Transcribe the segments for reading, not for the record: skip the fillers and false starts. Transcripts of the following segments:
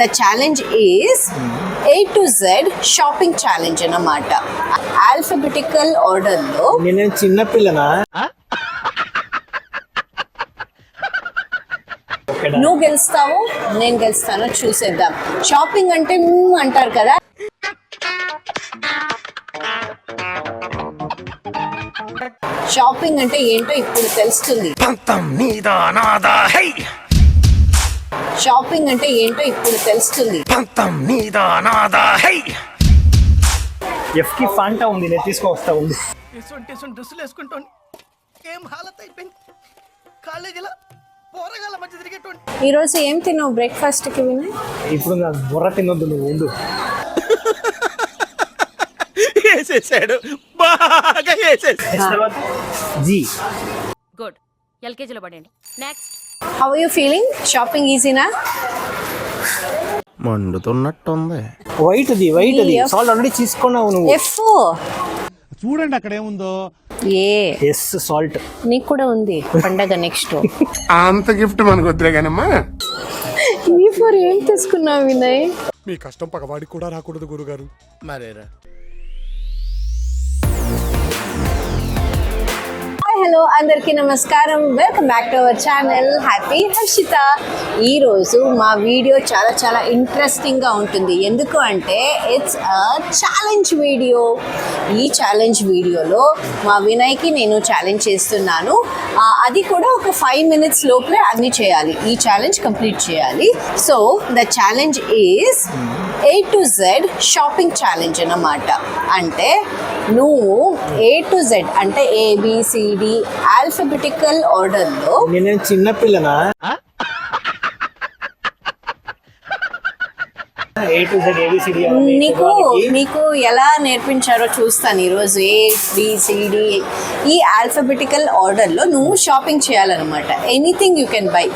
The challenge is A to Z shopping challenge అన్నమాట. Alphabetical order లో నేను చిన్న పిల్లనా? నువ్వు గెలుస్తావు నేను గెలుస్తాను చూసేద్దాం. షాపింగ్ అంటే అంటారు కదా, షాపింగ్ అంటే ఏంటో ఇప్పుడు తెలుస్తుంది. షాపింగ్ అంటే ఏంటో ఇప్పుడు తెలుస్తుంది. ఎఫ్ కి ఫాంటా ఉంది, నేను తీసుకొస్తా ఉంది. డ్రెస్సులు వేసుకుంటాను ఏం హాలత్ అయిపోయింది. కాలేజీలో పోరగాల మధ్య తిరిగేటువంటి. ఈరోజు ఏం తిన్నావు బ్రేక్ఫాస్ట్ కి వినయ్? ఇప్పుడు నాకు బుర్ర తినొద్దు, నువ్వు ఉండు. వేసేసాడు బాగా వేసేసాడు. జీ గుడ్, ఎల్కేజీలో పడండి. Next, how are you feeling? Shopping ఈజీనా? మండుతున్నట్టుంది. వైట్ అది సాల్ట్ ఆల్రెడీ తీసుకున్నావు నువ్వు. ఎఫ్ చూడండి అక్కడ ఏముందో. ఏ ఎస్ సాల్ట్ నీకు కూడా ఉంది పండగ నెక్స్ట్. అంత గిఫ్ట్ మనకు వద్దులే కానమ్మా. ఈ ఫర్ ఏం తీసుకున్నావు వినయ్? మీ కష్టం పగవాడికి కూడా రాకూడదు గురుగారు. మరేరా హలో అందరికీ నమస్కారం, welcome back to our channel happy Harshita. ఈరోజు మా వీడియో చాలా ఇంట్రెస్టింగ్గా ఉంటుంది. ఎందుకు అంటే ఇట్స్ ఛాలెంజ్ వీడియో. ఈ ఛాలెంజ్ వీడియోలో మా వినయ్కి నేను ఛాలెంజ్ చేస్తున్నాను. అది కూడా ఒక 5 minutes లోపలే అన్నీ చేయాలి. ఈ ఛాలెంజ్ కంప్లీట్ చేయాలి. So the challenge is A to Z shopping challenge అన్నమాట. అంటే నువ్వు A to Z అంటే ABCD ఆల్ఫబెటికల్ ఆర్డర్లో. నేను చిన్న పిల్లనా? A to Z ABCD నీకు ఎలా నేర్పించారో చూస్తాను ఈరోజు. ABCD ఈ ఆల్ఫబెటికల్ ఆర్డర్లో నువ్వు షాపింగ్ చేయాలన్నమాట. Anything you can buy.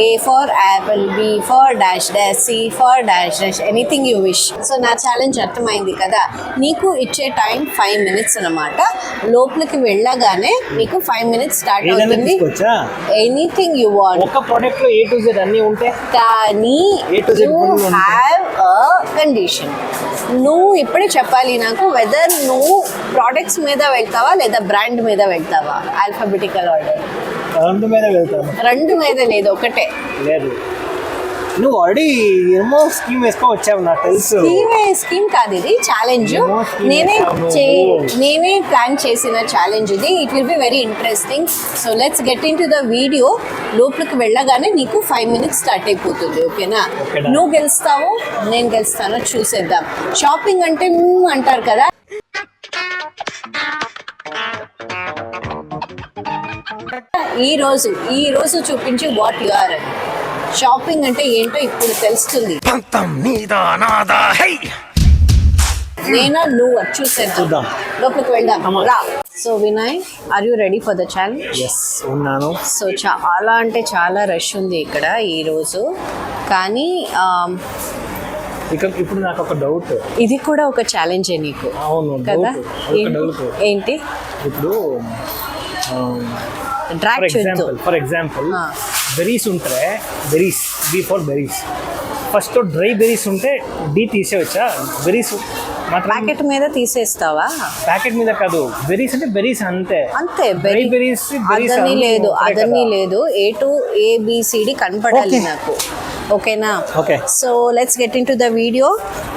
A for apple, B for dash dash, C for dash dash, anything you wish. So నా ఛాలెంజ్ అర్థమైంది కదా. నీకు ఇచ్చే టైం 5 minutes అన్నమాట. లోపలికి వెళ్ళగానే నీకు 5 minutes స్టార్ట్ అవుతుంది. Anything you want. ఒక ప్రోడక్ట్ లో A to Z అన్ని ఉంటాయి, కానీ యూ హ్యావ్ అ కండిషన్. నువ్వు ఇప్పుడే చెప్పాలి నాకు వెదర్ నువ్వు ప్రోడక్ట్స్ మీద వెళ్తావా లేదా బ్రాండ్ మీద వెళ్తావా. ఆల్ఫబెటికల్ ఆర్డర్ రెండు మీద వెళ్తాను. రెండు మీద లేదు, ఒకటే. లేదు, నువ్వు ఆల్రెడీ ఏమో స్కీమ్ వేసుకో వచ్చావు నాకు తెలుసు. స్కీమ్ కాదు, ఇది ఛాలెంజ్. నేనే ప్లాన్ చేసిన ఛాలెంజ్ ఇది. It will be very interesting. So let's get in to the video. లోపలికి వెళ్ళగానే నీకు 5 minutes స్టార్ట్ అయిపోతుంది. ఓకేనా? నువ్వు గెలుస్తావు నేను గెలుస్తాను చూసేద్దాం. షాపింగ్ అంటే అంటారు కదా, ఈ రోజు చూపించి వాట్ యు ఆర్ అని. షాపింగ్ అంటే ఏంటో ఇప్పుడు తెలుస్తుంది. నేనా నువ్వు చూసేద్దాం. లోపలికి వెళ్దాం రా. So Vinay, are you ready for the challenge? Yes ఉన్నాను. సో చాలా అంటే చాలా రష్ ఉంది ఇక్కడ ఈరోజు. కానీ ఇప్పుడు నాకు ఒక డౌట్. ఇది కూడా ఒక ఛాలెంజే నీకు. అవును కదా. ఏంటి? ఇప్పుడు ఫర్ ఎగ్జాంపుల్ బెరీస్ ఉంటాయి. Berries B for berries. First dry berries ఉంటే డి తీసేవచ్చా? బెరీస్ ప్యాకెట్ మీద తీసేస్తావా? ప్యాకెట్ మీద కాదు, బెరీస్ అంటే బెరీస్ అంతే. డ్రై బెరీస్ అదన్నీ లేదు. A to ABCD కనపడాలి నాకు. ఓకేనా? Okay. So let's get in to the video.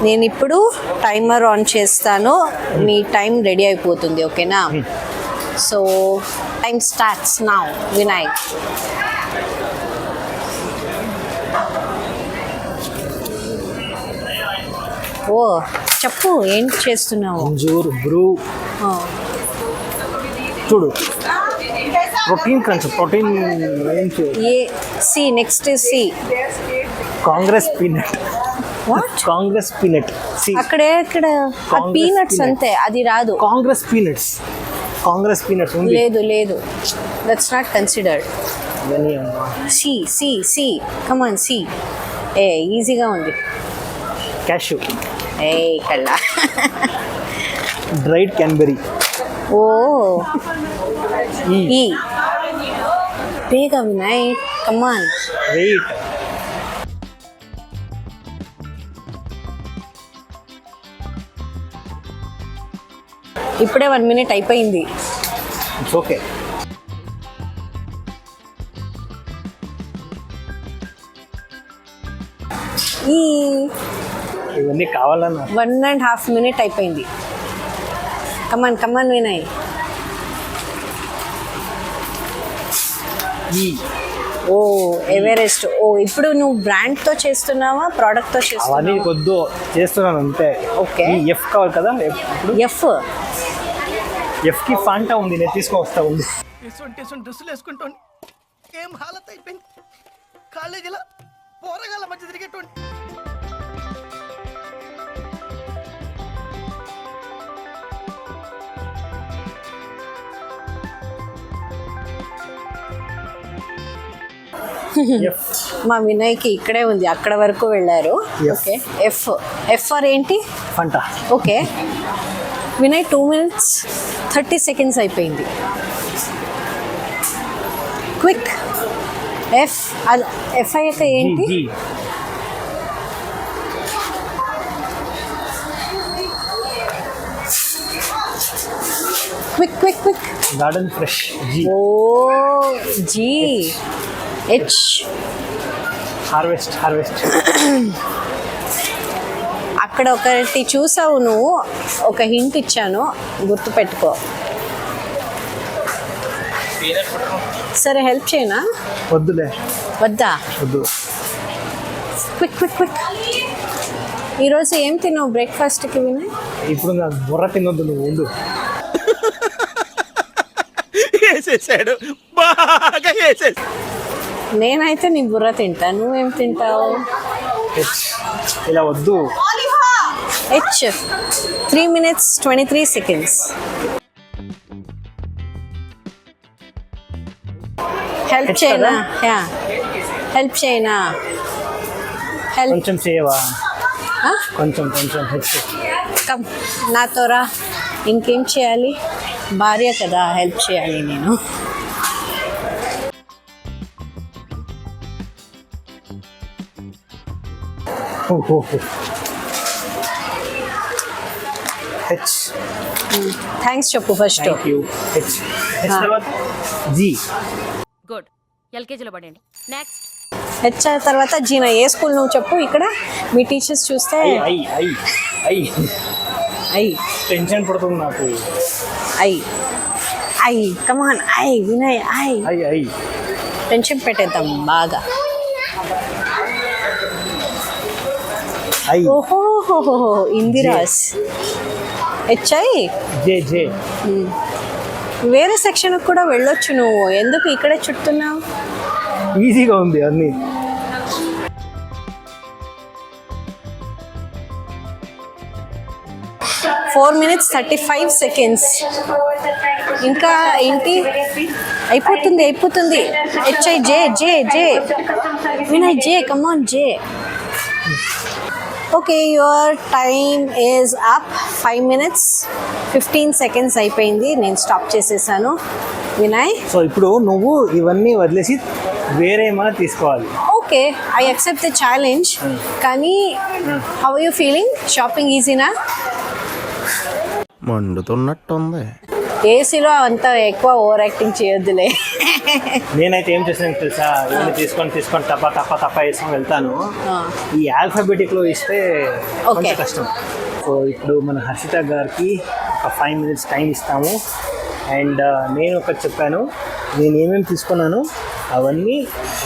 నేను ఇప్పుడు టైమర్ ఆన్ చేస్తాను. మీ టైం రెడీ అయిపోతుంది. ఓకేనా? So time starts now. Vinay, ఓ చెప్పు, ఏంటి చేస్తున్నావు? అంజూర్ బ్రూ చూడు. Protein crunch, protein see. Next see. Congress peanut. What? Congress peanut. ఇక్కడ పీనట్స్ అంతే, అది రాదు. కాంగ్రెస్ పీనట్స్ ఉంది. లేదు, that's not considered. See come on see. ఈజీగా ఉంది. క్యాష్యూ. కల్లా. Dried cranberry. ఓ ఈ ಬೇಗ ವಿನಯ್, ಕಮಾನ್. ವೇಟ್. ఇప్పుడే 1 minute అయిపోయింది. It's okay. ఈ ఇవన్నీ కావాలన్నా 1.5 minute అయిపోయింది. కమాన్ వినయ్. ఓ ఎవరెస్ట్. ఓ ఇప్పుడు నువ్వు బ్రాండ్తో చేస్తున్నావా ప్రోడక్ట్తో అవన్నీ చేస్తున్నావా? కొద్దు చేస్తున్నాను అంతే. ఓకే. ఈ ఎఫ్ కావాలి కదా, ఇప్పుడు ఎఫ్ ఎఫ్కి ఫాంటా ఉంది, నేను తీసుకొస్తా ఉంది. ఇటువంటి డ్రెస్సులు వేసుకుంటాను ఏం హాలత్ అయిపోయింది. కాలేజీలో పోరగాళ్ళ మధ్య తిరిగేటువంటి ఎఫ్ మా వినయ్కి ఇక్కడే ఉంది, అక్కడ వరకు వెళ్ళారు. Yes. ఓకే. ఎఫ్ ఫర్ ఏంటి? Fanta. Okay. Vinay 2 minutes 30 seconds అయిపోయింది. క్విక్. ఎఫ్ అయ్యాక ఏంటి? G quick. Garden fresh. G O G. H. Harvest. అక్కడ ఒకటి చూసావు నువ్వు, ఒక హింట్ ఇచ్చాను, గుర్తుపెట్టుకో. సరే హెల్ప్ చేయనా? వద్దులే, వద్దా? వద్దు. క్విక్. ఈరోజు ఏం తిన్నావు బ్రేక్ఫాస్ట్కి వినయ్? ఇప్పుడు నాకు బుర్ర తినొద్దు, నువ్వు ఉండు. వేసేసాడు, బాగా వేసేసాడు. నేనైతే నీ బుర్ర తింటా, నువ్వేం తింటావు? హెచ్. ఇలా వద్దు. H 3 minutes 23 seconds. Help H చేయనా? కదా? హెల్ప్ చేయనా? హెల్ప్. కొంచెం చేయవా? కొంచెం హెచ్. కమ్ నాతో రా. ఇంకేం చేయాలి? భార్య కదా, హెల్ప్ చేయాలి నేను. హెచ్. థ్యాంక్స్ చెప్పు ఫస్ట్. Thank you. హెచ్ తర్వాత జీ. గుడ్. ఎల్కేజీలో పడండి. నెక్స్ట్. హెచ్ తర్వాత జీనా. ఏ స్కూల్ నువ్వు చెప్పు? ఇక్కడ మీ టీచర్స్ చూస్తే ఐ టెన్షన్ పడుతుంది నాకు. I come on. I Vinay. I tension పెట్టేద్దాం బాగా. ఐ. ఓహో ఇందిరాస్. హెచ్ఐ. జే. వేరే సెక్షన్కి కూడా వెళ్ళొచ్చు నువ్వు, ఎందుకు ఇక్కడే చుట్టున్నావు? ఈజీగా ఉంది అన్నీ. Four 4:35 seconds. ఇంకా ఏంటి? అయిపోతుంది. H I J Vinay. J come on J. Okay your time is up. 5 minutes 15 seconds అయిపోయింది. నేను స్టాప్ చేసేసాను వినయ్. సో ఇప్పుడు నువ్వు ఇవన్నీ వదిలేసి వేరే ఏమైనా తీసుకోవాలి. Okay I accept the challenge. కానీ హౌ యూ ఫీలింగ్? షాపింగ్ ఈజీనా? మండుతున్నట్టుంది. ఏసీలో అంత ఎక్కువ ఓవర్ యాక్టింగ్ చేయొద్దులే. నేనైతే ఏం చేసాను తెలుసా, ఇవన్నీ తీసుకొని తప్ప వేసుకొని వెళ్తాను. ఈ ఆల్ఫాబెటిక్లో ఇస్తే కొంచెం కష్టం. సో ఇప్పుడు మన హర్షిత గారికి ఒక 5 minutes టైం ఇస్తాము. అండ్ నేను ఒకటి చెప్పాను, నేను ఏమేమి తీసుకున్నాను అవన్నీ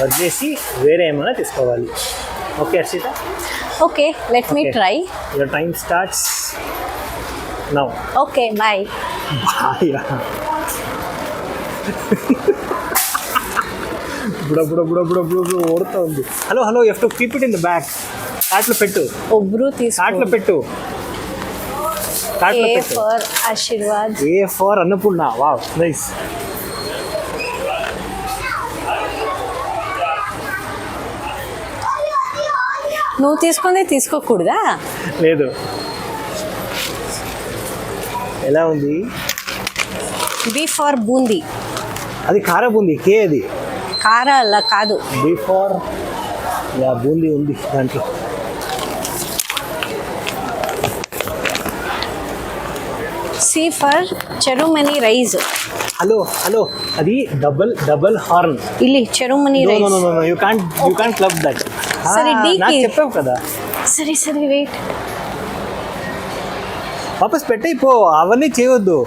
వదిలేసి వేరే ఏమైనా తీసుకోవాలి. Okay Harshitha? Okay let me try. Your time starts now. Okay boy. బుడ ఓడుతూ ఉంది. Hello you have to keep it in the back. కార్ట్లో పెట్టు. ఒబ్రు కార్ట్లో పెట్టు. A for Aashirvaad. A for Annapurna. Wow nice. నువ్వు తీసుకుందే తీసుకోకూడదా? లేదు. ఎలా ఉంది? B for boondi. అది కార బూందీ. కే అది కార అలా కాదు. బీ ఫర్ యా బూందీ ఉంది దాంట్లో. C for Cherumani rice. Hello అది డబల్ హార్న్. ಇಲ್ಲಿ Cherumani rice. No you can't club that. సరే D నాకు కి చెప్పావు కదా. సరే వెయిట్. వాపస్ పెట్టేయి పో, అవన్నీ చేయొద్దు.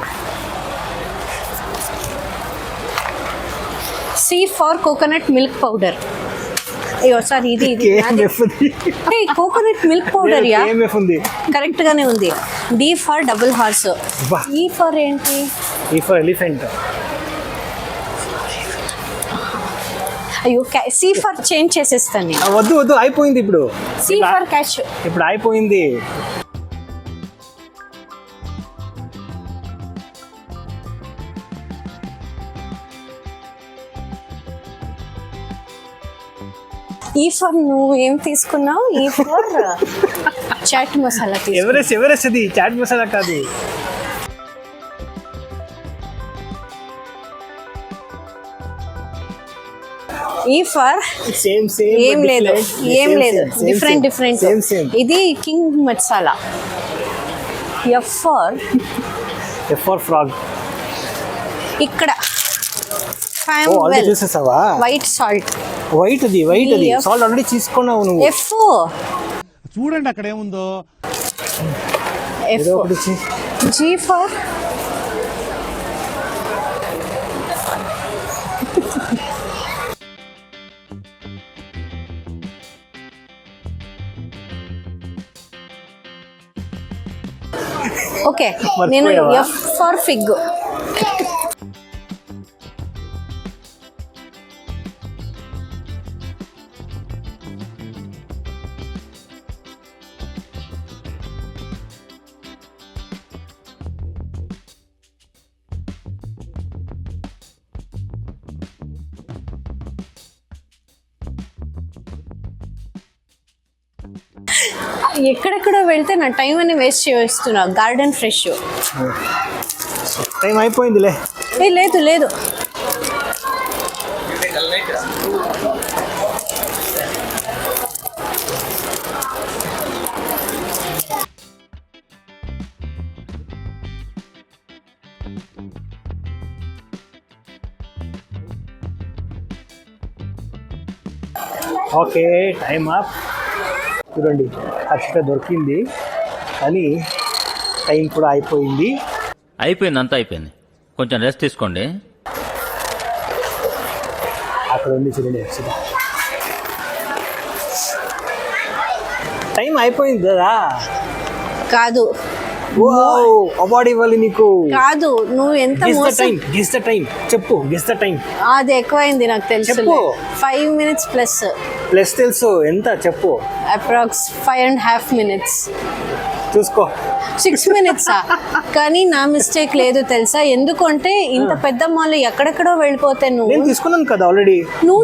C for coconut milk powder. అయ్యో సారీ ఇది KMF ఉంది. Coconut milk powder yeah KMF ఉంది. కరెక్ట్ గానే ఉంది. D for double horse. వా. ఈ ఫర్ ఏంటి? E for elephant. అయ్యో సి ఫర్ చేంజ్ చేసేస్తాను నేను. వద్దు అయిపోయింది ఇప్పుడు. C for catch. ఇప్పుడు అయిపోయింది. ఈ ఫర్ నువ్వు ఏం తీసుకున్నావు? ఈ ఫర్ చాట్ మసాలా తీసుకున్నావు. ఎవరెస్ట్ అది చాట్ మసాలా కాదు. ఈ ఫర్ సేమ్ ఏం లేదు డిఫరెంట్ సేమ్. ఇది king masala. F for frog. ఇక్కడ ఆల్రెడీ చూసేసావా? White salt. వైట్ అది F. సాల్ట్ ఆల్రెడీ తీసుకున్నావు నువ్వు. ఎఫ్ చూడండి అక్కడ ఏముందో. ఏదో ఒకటి చెయ్. జీ ఫర్ ఓకే నేను మర్చిపోయావా? F for fig. ఎక్కడెక్కడో వెళ్తే నా టైం అని వేస్ట్ చేస్తున్నా. Garden fresh. టైం అయిపోయిందిలే. లేదు ఓకే టైం అప్. చూడండి హర్షిత దొరికింది కానీ టైం కూడా అయిపోయింది. అంతా అయిపోయింది, కొంచెం రెస్ట్ తీసుకోండి. అక్కడ ఉంది చూడండి హర్షిత. టైం అయిపోయింది కదా. కాదు అవార్డు ఇవ్వాలి నీకు. కాదు నువ్వు ఎంత మోసం. గెస్ ద టైం చెప్పు. Guess the time. అది ఎక్కువైంది నాకు తెలుసు. చెప్పు. 5 minutes ప్లస్. తెలుసు ఎంత చెప్పు. Approx 5.5 minutes. చూసుకో. 6 minutes కానీ నా మిస్టేక్ లేదు తెలుసా? ఎందుకంటే ఇంత పెద్ద మాల్ ఎక్కడెక్కడో వెళ్ళిపోతే నేను నువ్వు తీసుకున్నాను కదా ఆల్రెడీ. నువ్వు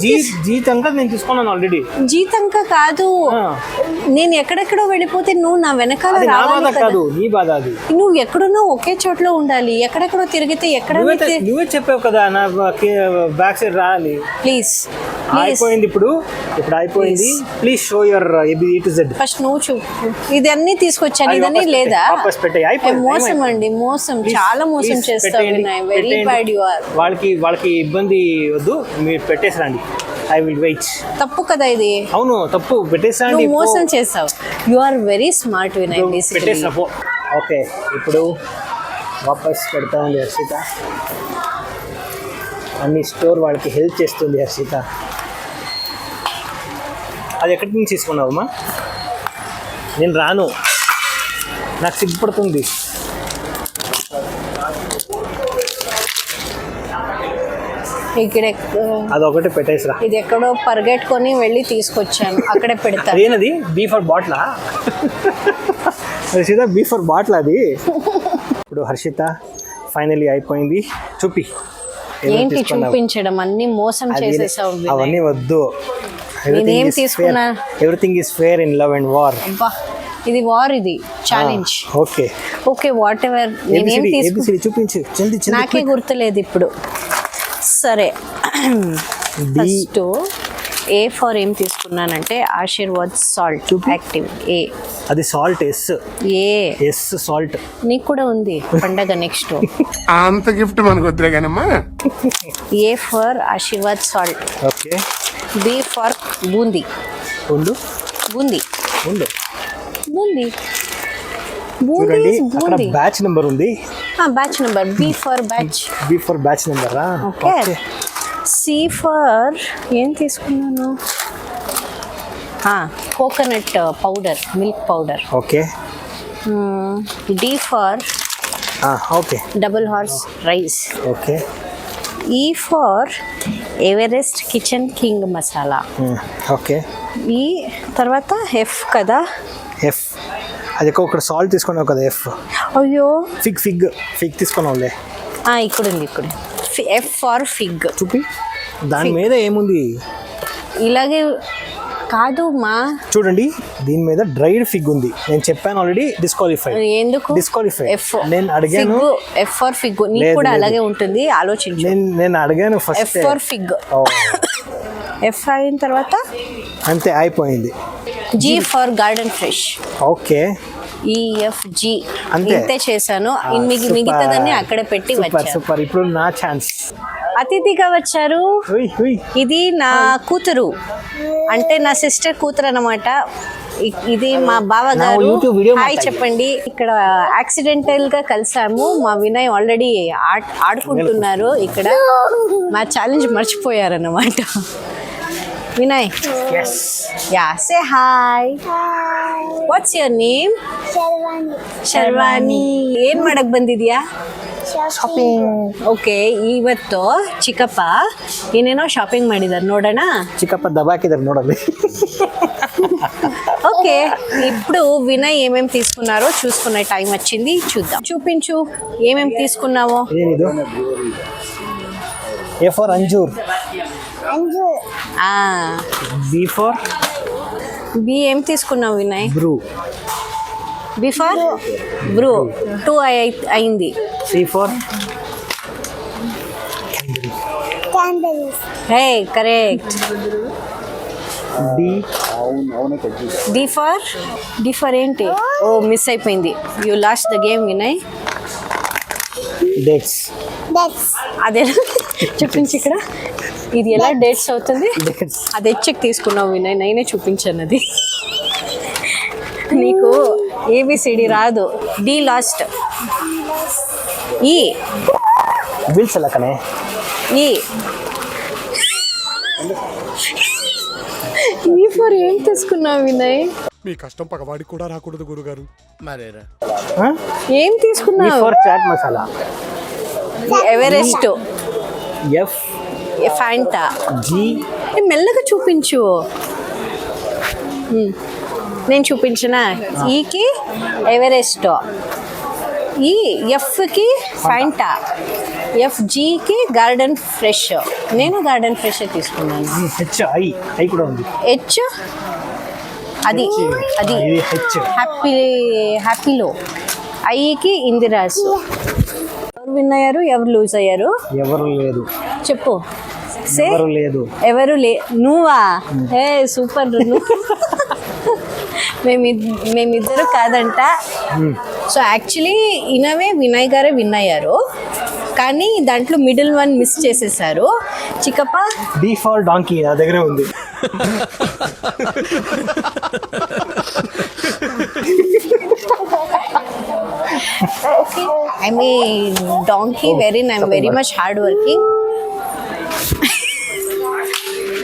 జీతంగా నేను తీసుకున్నాను ఆల్రెడీ. జీతంగా కాదు, నేను ఎక్కడెక్కడో వెళ్ళిపోతే నువ్వు నా వెనకాల అది నా రావాలి బాధ కదా. కాదు, నీ బాధ అది. నువ్వు ఎక్కడున్నా ఒకే చోట్ల ఉండాలి. ఎక్కడెక్కడో తిరిగితే ఎక్కడ నువ్వే చెప్పావు కదా నా బ్యాక్ సైడ్ రావాలి. ప్లీజ్ అయిపోయింది ఇప్పుడు అయిపోయింది. Please show your A to Z. First నువ్వు చూపు. ఇదన్నీ తీసుకొచ్చాను, ఇదన్నీ లేదా? మోసం అండి, మోసం, చాలా మోసం చేస్తావు. Very bad you are. వాళ్ళకి ఇబ్బంది వద్దు, మీరు పెట్టేసరండి. I will wait. తప్పు కదా ఇది. అవును తప్పు, పెట్టేసరండి. నువ్వు మోసం చేస్తావు. You are very smart Vinay. పెట్టేసిన పో. ఓకే ఇప్పుడు వాపస్ పెడతా ఉంది హర్షిత. అన్ని స్టోర్ వాళ్ళకి హెల్ప్ చేస్తుంది హర్షిత. అది ఎక్కడి నుంచి తీసుకున్నావమ్మా? నేను రాను, నాకు సిగ్గుపడుతుంది. ఇక్కడ అదొకటి పెట్టేసిరా. ఇది ఎక్కడో పరిగెట్టుకొని వెళ్ళి తీసుకొచ్చాను, అక్కడే పెడతాను. అదేనది బీ ఫర్ బాట్లా? హర్షిత బీ ఫర్ బాట్లా అది. ఇప్పుడు హర్షిత ఫైనలీ అయిపోయింది. చూపి ఏంటి చూపించడం, అన్ని మోసం చేసేసావు. అవన్నీ వద్దు. నేనేం తీసుకున్నా? Everything is fair in love and war. ఇది వార్, ఇది ఛాలెంజ్. Okay what ever. నేనేం తీసుకున్నా చూపించు జల్దీ. నాకే గుర్తులేదు ఇప్పుడు. సరే ఫస్ట్ ఏ ఫర్ ఏం తీసుకున్నానంటే ఆశీర్వాద్ సాల్ట్ యాక్టివ్ ఏ. అది సాల్ట్ ఎస్. ఏ సాల్ట్ నీకు కూడా ఉంది పండగ నెక్స్ట్. అంత గిఫ్ట్ మనకు వద్దులే కానమ్మా. A for Aashirvaad salt. Okay. B for boondi. ఉండు బూందీ ఉండు బూందీ చూడండి అక్కడ బూందీ. బ్యాచ్ నెంబర్ ఉంది. Batch number B for batch. B for batch number. Okay. C for ఏం తీసుకున్నాను, coconut powder, milk powder. Okay. D for okay. Double horse rice. Okay. E for Everest kitchen king masala. Okay. E తర్వాత F కదా. F అది ఇక్కడ salt తీసుకున్నావు కదా. F. అయ్యో fig తీసుకున్నావులే. ఇక్కడ ఉంది ఇక్కడ. F for fig. చూపి దాని మీద ఏముంది. ఇలాగే కాదు మా. చూడండి దీని మీద డ్రైడ్ ఫిగ్ ఉంది. నేను చెప్పాను ఆల్రెడీ డిస్క్వాలిఫై. ఎందుకు డిస్క్వాలిఫై? ఎఫ్. నేను అడిగాను. ఎఫ్ ఫర్ ఫిగ్ నీకు కూడా అలాగే ఉంటుంది, ఆలోచించు. నేను అడిగాను F first. For fig. F అయిన తర్వాత అంతే అయిపోయింది. G for garden fresh. Okay. E F G అంతే. ఇంతే చేశాను. మిగతాదన్నీ అక్కడే పెట్టి వచ్చాను. సూపర్. ఇప్పుడు నా ఛాన్స్. అతిథిగా వచ్చారు. ఇది నా కూతురు, అంటే నా సిస్టర్ కూతురు అన్నమాట. ఇది మా బావ గారు. YouTube video హాయ్ చెప్పండి. ఇక్కడ యాక్సిడెంటల్ గా కలిసాము. మా వినయ్ ఆల్రెడీ ఆడుకుంటున్నారు ఇక్కడ. మా ఛాలెంజ్ మర్చిపోయారన్నమాట. Vinay, yeah say hi. What's your name? Sharvani. ಏನ್ ಮಾಡಕ್ ಬಂದಿದ್ಯಾ? ಶಾಪಿಂಗ್. ಓಕೆ. ಇವತ್ತು ಚಿಕ್ಕಪ್ಪ ಏನೇನೋ ಶಾಪಿಂಗ್ ಮಾಡಿದಾರೆ, ನೋಡೋಣ. ಚಿಕ್ಕಪ್ಪ ದಬಾಕಿದಾರೆ ನೋಡಲ್ಲಿ. ఓకే. ఇప్పుడు వినయ్ ఏమేమి తీసుకున్నారో చూసుకునే టైం వచ్చింది, చూద్దాం. చూపించు ఏమేమి తీసుకున్నావో. ఏనిది? ఏ ఫర్ అంజూర్. బి ఫర్ బి ఏం తీసుకున్నావు వినయ్? బ్రూ. బి ఫర్ బ్రూ 2 అయింది. C for hey correct. D for ఏంటి? ఓ మిస్ అయిపోయింది. You lost the game Vinay. Dates. అదే చూపించి ఇక్కడ. ఇది ఎలా డేట్స్ అవుతుంది? అది హెచ్చెక్ తీసుకున్నావు వినయ్, నేనే చూపించాను అది. నీకు ఏబిసిడి రాదు. D last. ఈ బిల్స్ అలా కనే. ఈ ఫర్ ఏం తీసుకున్నావు వినయ్? మీ కష్టం పగవాడికి కూడా రాకూడదు గురుగారు. మరేరా ఏం బి తీసుకున్నావు? For chaat masala. Everest. F Fanta. G. మెల్లగా చూపించు. నేను చూపించనా? ఈకి ఎవరెస్ట్, ఈ ఎఫ్కి ఫ్యాంటా, ఎఫ్జికి గార్డెన్ ఫ్రెష్. నేను గార్డెన్ ఫ్రెష్ తీసుకున్నాను. హెచ్ ఐ కూడా ఉంది. హెచ్ అది ఇది హెచ్. హ్యాపీలో. ఐకి ఇందిరాస్. ఎవరు విన్ అయ్యారు, ఎవరు లూజ్ అయ్యారు? ఎవరు లేదు. చెప్పు. ఎవరు లేదు. ఎవరు నువ్వా? ఏ సూపర్. మేమిద్దరు కాదంట. సో యాక్చువల్లీ ఇనవే వినయ్ గారే విన్ అయ్యారు, కానీ దాంట్లో మిడిల్ వన్ మిస్ చేసేసారు. చిక్కప్ప డి ఫర్ డాంకీ నా దగ్గరే ఉంది. I mean, donkey, I'm very much hardworking.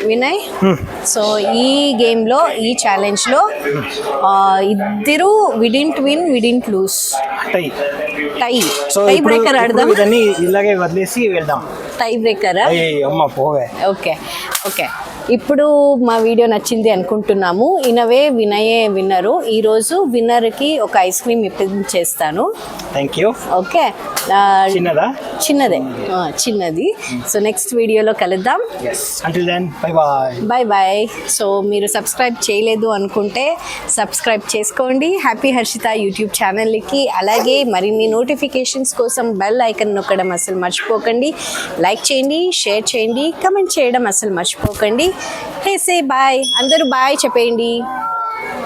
Vinay, so ఈ గేమ్లో, ఈ ఛాలెంజ్లో ఇద్దరు విడింట్ విన్, విడింట్ లూస్. టై బ్రేకర్ ఆడదాం. ఇలాగే వదిలేసి వెళ్దాం. టై బ్రేకరా? అమ్మ పోవే. ఓకే. ఇప్పుడు మా వీడియో నచ్చింది అనుకుంటున్నాము. ఇనవే వినయే విన్నరు. ఈరోజు విన్నర్కి ఒక ఐస్ క్రీమ్ ఇప్పించేస్తాను. Thank you. ఓకే. చిన్నది. సో నెక్స్ట్ వీడియోలో కలుద్దాం. Until then bye bye. So మీరు సబ్స్క్రైబ్ చేయలేదు అనుకుంటే సబ్స్క్రైబ్ చేసుకోండి హ్యాపీ హర్షిత యూట్యూబ్ ఛానల్కి. అలాగే మరిన్ని నోటిఫికేషన్స్ కోసం బెల్ ఐకన్ నొక్కడం అసలు మర్చిపోకండి. లైక్ చేయండి, షేర్ చేయండి, కమెంట్ చేయడం అసలు మర్చిపోకండి. హే సే బాయ్, అందరూ బాయ్ చెప్పేయండి.